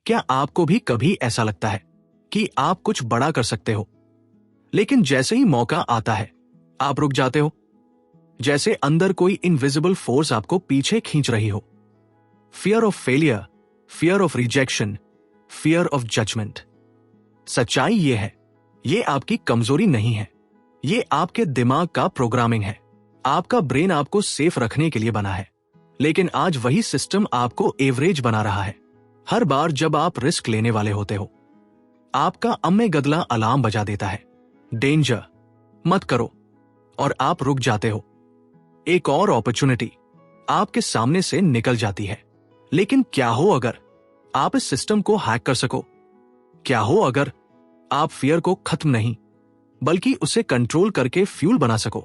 क्या आपको भी कभी ऐसा लगता है कि आप कुछ बड़ा कर सकते हो, लेकिन जैसे ही मौका आता है आप रुक जाते हो? जैसे अंदर कोई इनविजिबल फोर्स आपको पीछे खींच रही हो। Fear of failure, fear of rejection, fear of judgement. सच्चाई ये है, ये आपकी कमजोरी नहीं है, ये आपके दिमाग का प्रोग्रामिंग है। आपका ब्रेन आपको सेफ रखने के लिए बना है, लेकिन आज वही सिस्टम आपको एवरेज बना रहा है। हर बार जब आप रिस्क लेने वाले होते हो, आपका अम्मेगदला अलार्म बजा देता है, डेंजर, मत करो, और आप रुक जाते हो। एक और अपॉर्चुनिटी आपके सामने से निकल जाती है। लेकिन क्या हो अगर आप इस सिस्टम को हैक कर सको? क्या हो अगर आप फियर को खत्म नहीं बल्कि उसे कंट्रोल करके फ्यूल बना सको?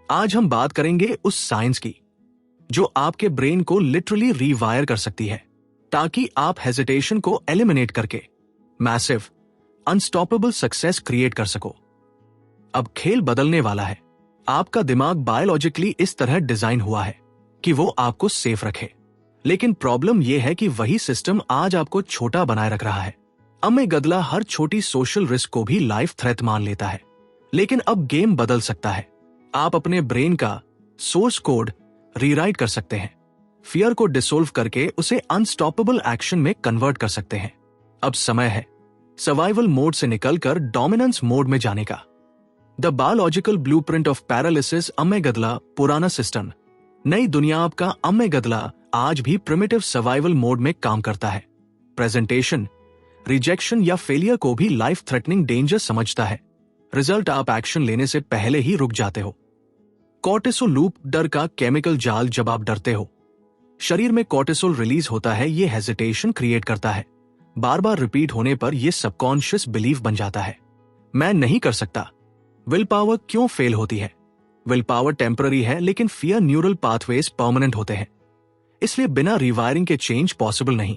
आज हम बात करेंगे उस साइंस की जो आपके ब्रेन को लिटरली रीवायर कर सकती है, ताकि आप हेजिटेशन को एलिमिनेट करके मैसिव अनस्टॉपेबल सक्सेस क्रिएट कर सको। अब खेल बदलने वाला है। आपका दिमाग बायोलॉजिकली इस तरह डिजाइन हुआ है कि वो आपको सेफ रखे, लेकिन प्रॉब्लम यह है कि वही सिस्टम आज आपको छोटा बनाए रख रहा है। अम्मेगदला हर छोटी सोशल रिस्क को भी लाइफ थ्रेट मान लेता है। लेकिन अब गेम बदल सकता है। आप अपने ब्रेन का सोर्स कोड रीराइट कर सकते हैं, फियर को डिसोल्व करके उसे अनस्टॉपेबल एक्शन में कन्वर्ट कर सकते हैं। अब समय है सर्वाइवल मोड से निकलकर डोमिनेंस मोड में जाने का। The biological blueprint of paralysis अम्मेगदला पुराना सिस्टम, नई दुनिया। आपका अम्मेगदला आज भी प्रिमिटिव सर्वाइवल मोड में काम करता है। प्रेजेंटेशन, रिजेक्शन या फेलियर को भी लाइफ थ्रेटनिंग डेंजर समझता है। रिजल्ट आप एक्शन लेने से पहले ही रुक जाते हो। कॉर्टिसोल लूप, डर का केमिकल जाल। जब आप डरते हो, शरीर में कॉर्टिसोल रिलीज होता है, ये हेजिटेशन क्रिएट करता है। बार बार रिपीट होने पर यह सबकॉन्शियस बिलीफ बन जाता है, मैं नहीं कर सकता। विल पावर क्यों फेल होती है? विल पावर टेम्पररी है, लेकिन फियर न्यूरल पाथवेज परमानेंट होते हैं, इसलिए बिना रिवायरिंग के चेंज पॉसिबल नहीं।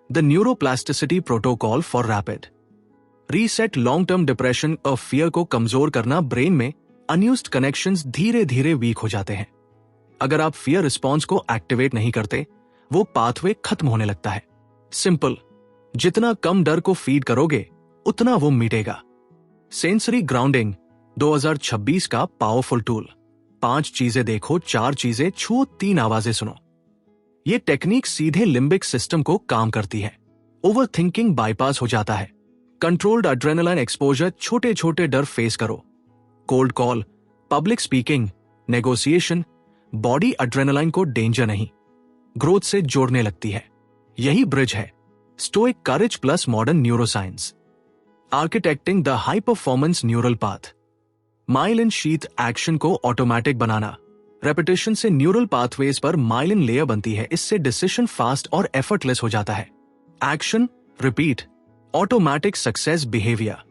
The neuroplasticity protocol for rapid reset. Long term depression और फियर को कमजोर करना। ब्रेन में अनयूज्ड कनेक्शंस धीरे धीरे वीक हो जाते हैं। अगर आप फियर रिस्पॉन्स को एक्टिवेट नहीं करते, वो पाथवे खत्म होने लगता है। सिंपल, जितना कम डर को फीड करोगे उतना वो मिटेगा। सेंसरी ग्राउंडिंग 2026 का पावरफुल टूल। 5 चीजें देखो, 4 चीजें छुओ, 3 आवाजें सुनो। ये टेक्निक सीधे लिम्बिक सिस्टम को काम करती है। ओवर थिंकिंग बाईपास हो जाता है। कंट्रोल्ड एड्रेनालाइन एक्सपोजर, छोटे छोटे डर फेस करो। Cold call, public speaking, negotiation, body adrenaline को डेंजर नहीं, ग्रोथ से जोड़ने लगती है। यही ब्रिज है stoic courage plus modern neuroscience. Architecting the high performance neural path. Myelin sheath action को ऑटोमेटिक बनाना। रेपिटेशन से न्यूरल पाथवेज पर माइलिन लेयर बनती है, इससे डिसीजन फास्ट और एफर्टलेस हो जाता है। Action, repeat, automatic success behaviour.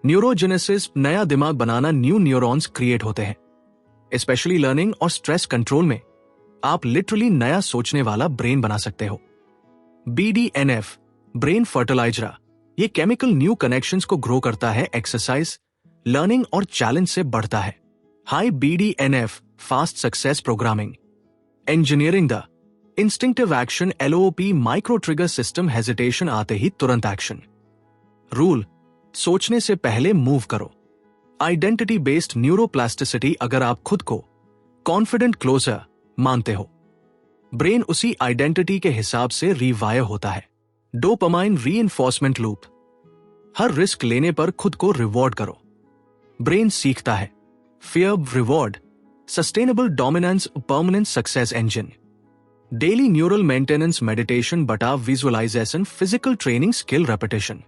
Neurogenesis, नया दिमाग बनाना, न्यू न्यूरॉन्स क्रिएट होते हैं। स्पेशली लर्निंग और स्ट्रेस कंट्रोल में आप लिटरली नया सोचने वाला ब्रेन बना सकते हो। BDNF, ब्रेन फर्टिलाइजर, ये केमिकल न्यू कनेक्शंस को ग्रो करता है, एक्सरसाइज, लर्निंग और चैलेंज से बढ़ता है। High BDNF, fast success programming. Engineering the instinctive action, LOP, micro trigger system, hesitation आते ही तुरंत एक्शन। रूल, सोचने से पहले मूव करो। आइडेंटिटी बेस्ड न्यूरोप्लास्टिसिटी, अगर आप खुद को कॉन्फिडेंट क्लोजर मानते हो, ब्रेन उसी आइडेंटिटी के हिसाब से रीवायर होता है। डोपामाइन रीइंफोर्समेंट लूप, हर रिस्क लेने पर खुद को रिवॉर्ड करो, ब्रेन सीखता है। Fear, reward, sustainable dominance, permanent success engine. Daily neural maintenance, meditation बटा visualisation, physical training, skill repetition.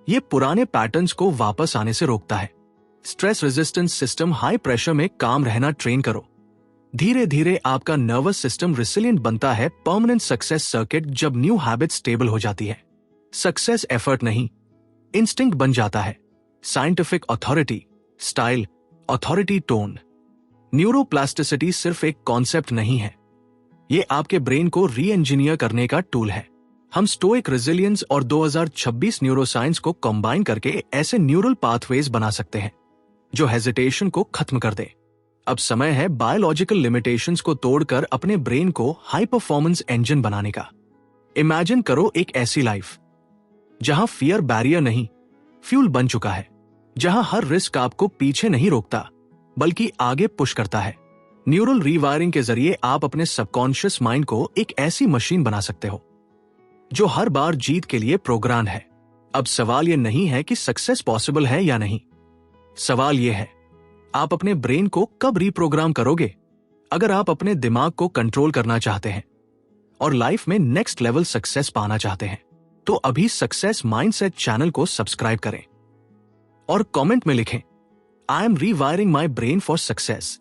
ये पुराने पैटर्न्स को वापस आने से रोकता है। Stress resistance system, high pressure में काम रहना ट्रेन करो। धीरे धीरे आपका नर्वस सिस्टम रिसिलिएंट बनता है। परमानेंट सक्सेस सर्किट, जब न्यू हैबिट स्टेबल हो जाती है, सक्सेस एफर्ट नहीं, इंस्टिंक्ट बन जाता है। Scientific authority, style, authority, tone. Neuroplasticity सिर्फ एक कॉन्सेप्ट नहीं है, ये आपके ब्रेन को री इंजीनियर करने का टूल है। हम स्टोइक रेजिलियंस और 2026 न्यूरोसाइंस को कंबाइन करके ऐसे न्यूरल पाथवेज बना सकते हैं जो हेजिटेशन को खत्म कर दे। अब समय है बायोलॉजिकल लिमिटेशंस को तोड़कर अपने ब्रेन को हाई परफॉर्मेंस इंजन बनाने का। इमेजिन करो एक ऐसी लाइफ जहां फियर बैरियर नहीं, फ्यूल बन चुका है, जहां हर रिस्क आपको पीछे नहीं रोकता बल्कि आगे पुश करता है। न्यूरल रीवायरिंग के जरिए आप अपने सबकॉन्शियस माइंड को एक ऐसी मशीन बना सकते हो जो हर बार जीत के लिए प्रोग्राम है। अब सवाल यह नहीं है कि सक्सेस पॉसिबल है या नहीं, सवाल यह है आप अपने ब्रेन को कब रीप्रोग्राम करोगे। अगर आप अपने दिमाग को कंट्रोल करना चाहते हैं और लाइफ में नेक्स्ट लेवल सक्सेस पाना चाहते हैं तो अभी सक्सेस माइंडसेट चैनल को सब्सक्राइब करें और कमेंट में लिखें, I am rewiring my brain for success.